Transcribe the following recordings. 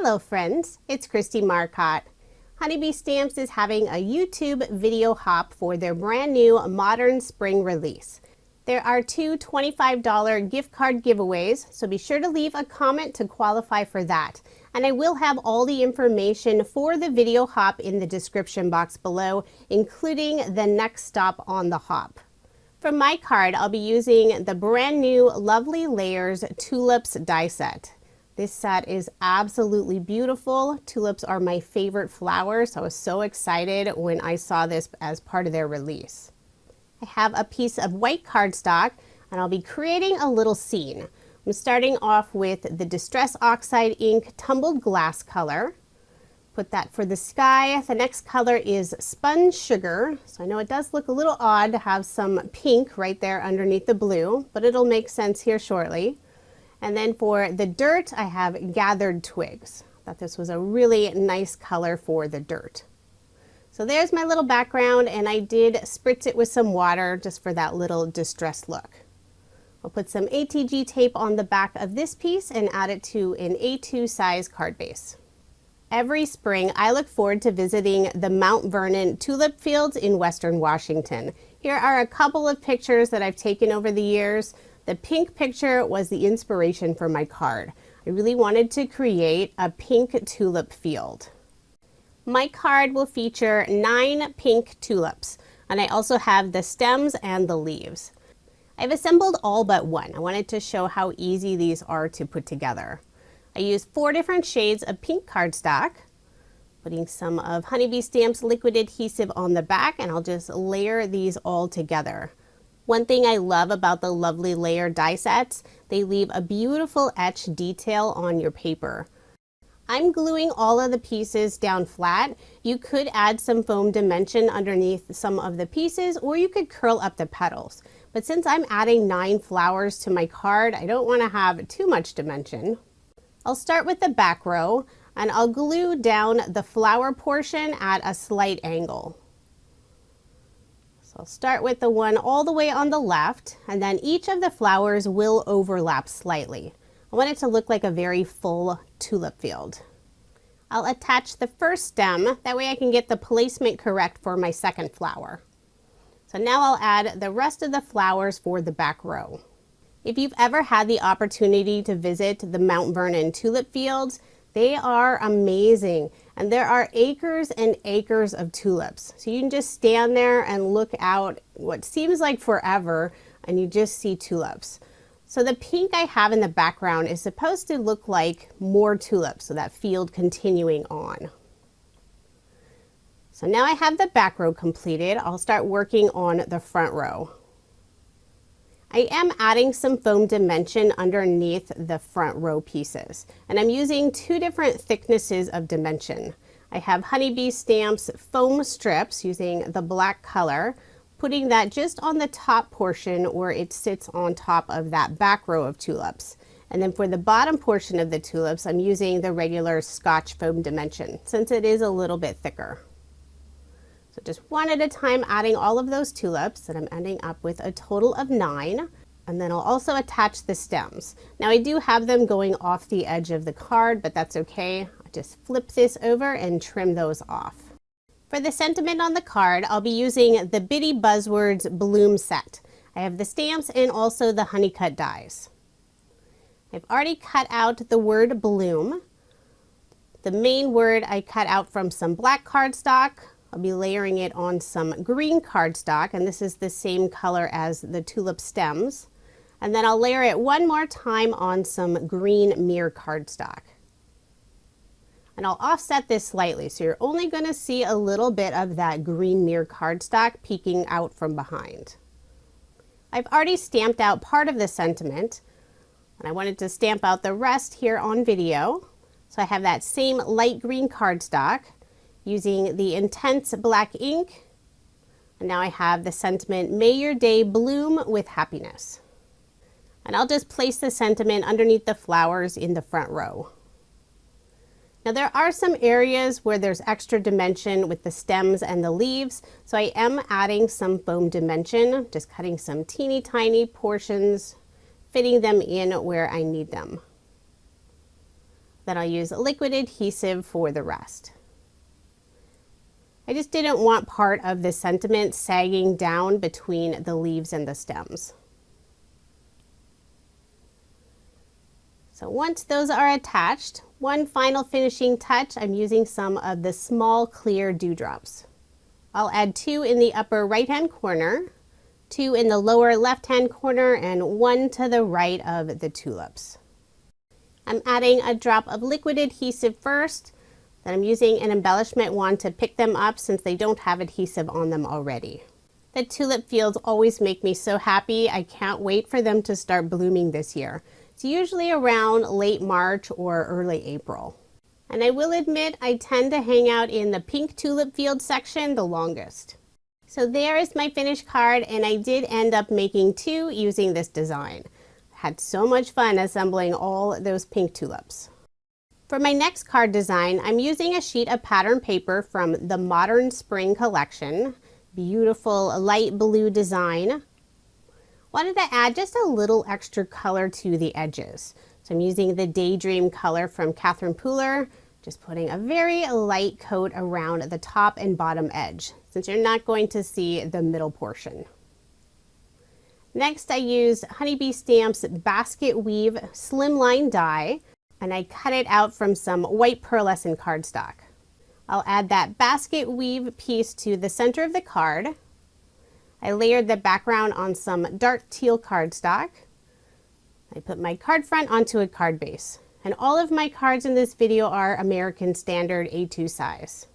Hello friends, it's Kristie Marcotte. Honeybee Stamps is having a YouTube video hop for their brand new Modern Spring release. There are two $25 gift card giveaways, so be sure to leave a comment to qualify for that. And I will have all the information for the video hop in the description box below, including the next stop on the hop. For my card, I'll be using the brand new Lovely Layers Tulips die set. This set is absolutely beautiful. Tulips are my favorite flowers, so I was so excited when I saw this as part of their release. I have a piece of white cardstock and I'll be creating a little scene. I'm starting off with the Distress Oxide ink Tumbled Glass color. Put that for the sky. The next color is Spun Sugar. So I know it does look a little odd to have some pink right there underneath the blue, but it'll make sense here shortly. And then for the dirt, I have Gathered Twigs. I thought this was a really nice color for the dirt. So there's my little background, and I did spritz it with some water just for that little distressed look. I'll put some ATG tape on the back of this piece and add it to an A2 size card base. Every spring, I look forward to visiting the Mount Vernon tulip fields in Western Washington. Here are a couple of pictures that I've taken over the years. The pink picture was the inspiration for my card. I really wanted to create a pink tulip field. My card will feature 9 pink tulips, and I also have the stems and the leaves. I've assembled all but one. I wanted to show how easy these are to put together. I used 4 different shades of pink cardstock, putting some of Honeybee Stamps liquid adhesive on the back, and I'll just layer these all together. One thing I love about the Lovely Layer die sets, they leave a beautiful etch detail on your paper. I'm gluing all of the pieces down flat. You could add some foam dimension underneath some of the pieces, or you could curl up the petals. But since I'm adding 9 flowers to my card, I don't want to have too much dimension. I'll start with the back row, and I'll glue down the flower portion at a slight angle. I'll start with the one all the way on the left, and then each of the flowers will overlap slightly. I want it to look like a very full tulip field. I'll attach the first stem, that way I can get the placement correct for my second flower. So now I'll add the rest of the flowers for the back row. If you've ever had the opportunity to visit the Mount Vernon tulip fields, they are amazing, and there are acres and acres of tulips. So you can just stand there and look out what seems like forever, and you just see tulips. So the pink I have in the background is supposed to look like more tulips, so that field continuing on. So now I have the back row completed. I'll start working on the front row. I am adding some foam dimension underneath the front row pieces, and I'm using 2 different thicknesses of dimension. I have Honeybee Stamps foam strips using the black color, putting that just on the top portion where it sits on top of that back row of tulips. And then for the bottom portion of the tulips, I'm using the regular Scotch foam dimension since it is a little bit thicker. So just one at a time, adding all of those tulips, and I'm ending up with a total of 9. And then I'll also attach the stems. Now I do have them going off the edge of the card, but that's okay. I'll just flip this over and trim those off. For the sentiment on the card, I'll be using the Bitty Buzzwords Bloom set. I have the stamps and also the honeycut dies. I've already cut out the word bloom. The main word I cut out from some black cardstock. I'll be layering it on some green cardstock, and this is the same color as the tulip stems. And then I'll layer it one more time on some green mirror cardstock. And I'll offset this slightly, so you're only going to see a little bit of that green mirror cardstock peeking out from behind. I've already stamped out part of the sentiment, and I wanted to stamp out the rest here on video. So I have that same light green cardstock, using the intense black ink, and now I have the sentiment, "May your day bloom with happiness." And I'll just place the sentiment underneath the flowers in the front row. Now there are some areas where there's extra dimension with the stems and the leaves, so I am adding some foam dimension, just cutting some teeny tiny portions, fitting them in where I need them. Then I'll use liquid adhesive for the rest. I just didn't want part of the sentiment sagging down between the leaves and the stems. So once those are attached, one final finishing touch, I'm using some of the small clear dewdrops. I'll add 2 in the upper right hand corner, 2 in the lower left hand corner, and 1 to the right of the tulips. I'm adding a drop of liquid adhesive first, then I'm using an embellishment wand to pick them up since they don't have adhesive on them already. The tulip fields always make me so happy. I can't wait for them to start blooming this year. It's usually around late March or early April. And I will admit I tend to hang out in the pink tulip field section the longest. So there is my finished card, and I did end up making 2 using this design. I had so much fun assembling all those pink tulips. For my next card design, I'm using a sheet of pattern paper from the Modern Spring collection. Beautiful light blue design. Wanted to add just a little extra color to the edges. So I'm using the Daydream color from Catherine Pooler, just putting a very light coat around the top and bottom edge, since you're not going to see the middle portion. Next, I used Honeybee Stamp's Basketweave Slimline die, and I cut it out from some white pearlescent cardstock. I'll add that Basketweave piece to the center of the card. I layered the background on some dark teal cardstock. I put my card front onto a card base. And all of my cards in this video are American Standard A2 size.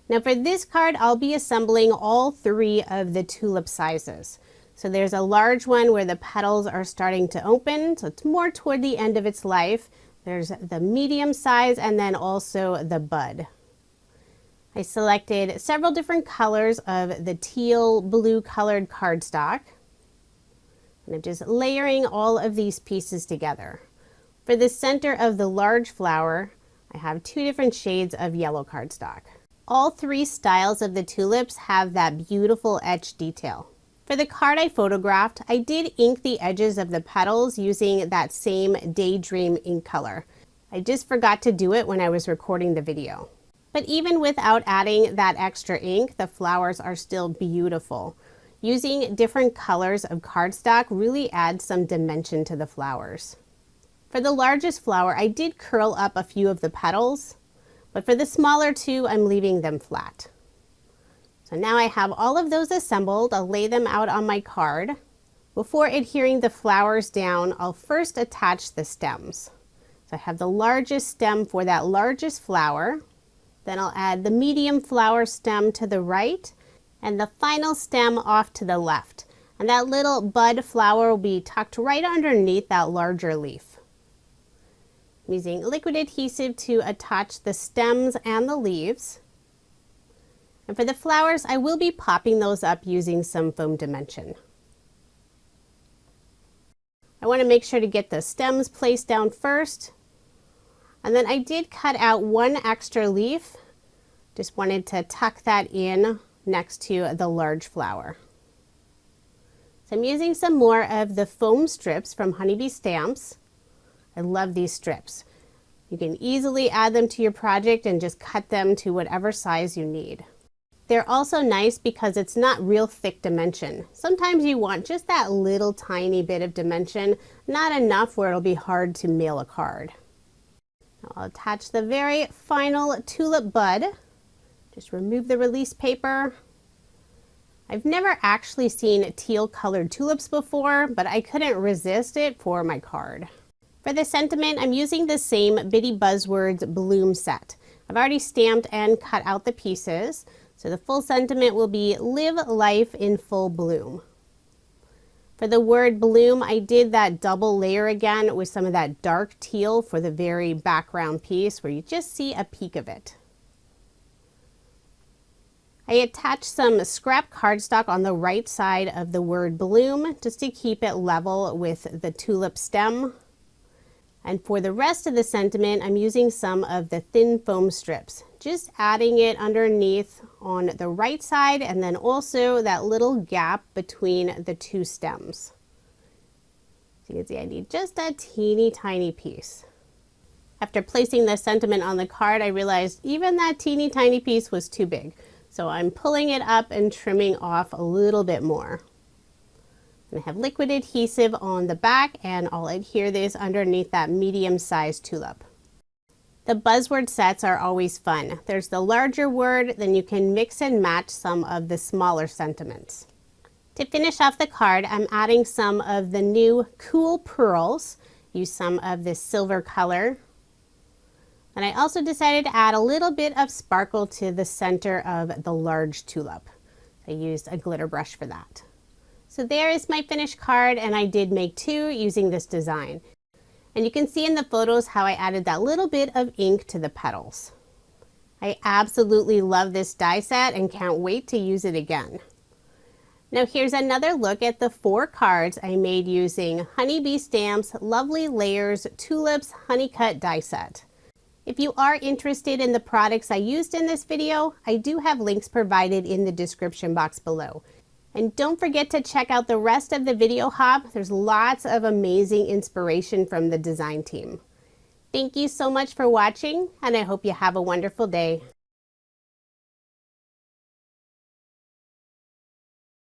Now for this card, I'll be assembling all 3 of the tulip sizes. So there's a large one where the petals are starting to open, so it's more toward the end of its life. There's the medium size and then also the bud. I selected several different colors of the teal blue colored cardstock. And I'm just layering all of these pieces together. For the center of the large flower, I have 2 different shades of yellow cardstock. All 3 styles of the tulips have that beautiful etched detail. For the card I photographed, I did ink the edges of the petals using that same Daydream ink color. I just forgot to do it when I was recording the video. But even without adding that extra ink, the flowers are still beautiful. Using different colors of cardstock really adds some dimension to the flowers. For the largest flower, I did curl up a few of the petals, but for the smaller 2, I'm leaving them flat. So now I have all of those assembled. I'll lay them out on my card. Before adhering the flowers down, I'll first attach the stems. So I have the largest stem for that largest flower. Then I'll add the medium flower stem to the right and the final stem off to the left. And that little bud flower will be tucked right underneath that larger leaf. I'm using liquid adhesive to attach the stems and the leaves. And for the flowers, I will be popping those up using some foam dimension. I want to make sure to get the stems placed down first. And then I did cut out 1 extra leaf. Just wanted to tuck that in next to the large flower. So I'm using some more of the foam strips from Honeybee Stamps. I love these strips. You can easily add them to your project and just cut them to whatever size you need. They're also nice because it's not real thick dimension. Sometimes you want just that little tiny bit of dimension, not enough where it'll be hard to mail a card. I'll attach the very final tulip bud. Just remove the release paper. I've never actually seen teal colored tulips before, but I couldn't resist it for my card. For the sentiment, I'm using the same Bitty Buzzwords bloom set. I've already stamped and cut out the pieces, so the full sentiment will be live life in full bloom. For the word bloom, I did that double layer again with some of that dark teal for the very background piece where you just see a peek of it. I attached some scrap cardstock on the right side of the word bloom just to keep it level with the tulip stem. And for the rest of the sentiment, I'm using some of the thin foam strips, just adding it underneath on the right side and then also that little gap between the 2 stems. So you can see I need just a teeny tiny piece. After placing the sentiment on the card, I realized even that teeny tiny piece was too big. So I'm pulling it up and trimming off a little bit more. I have liquid adhesive on the back, and I'll adhere this underneath that medium-sized tulip. The buzzword sets are always fun. There's the larger word, then you can mix and match some of the smaller sentiments. To finish off the card, I'm adding some of the new Cool Pearls. Use some of this silver color. And I also decided to add a little bit of sparkle to the center of the large tulip. I used a glitter brush for that. So there is my finished card, and I did make two using this design. And you can see in the photos how I added that little bit of ink to the petals. I absolutely love this die set and can't wait to use it again. Now here's another look at the 4 cards I made using Honeybee Stamps Lovely Layers Tulips Honeycut die set. If you are interested in the products I used in this video, I do have links provided in the description box below. And don't forget to check out the rest of the video hop. There's lots of amazing inspiration from the design team. Thank you so much for watching, and I hope you have a wonderful day.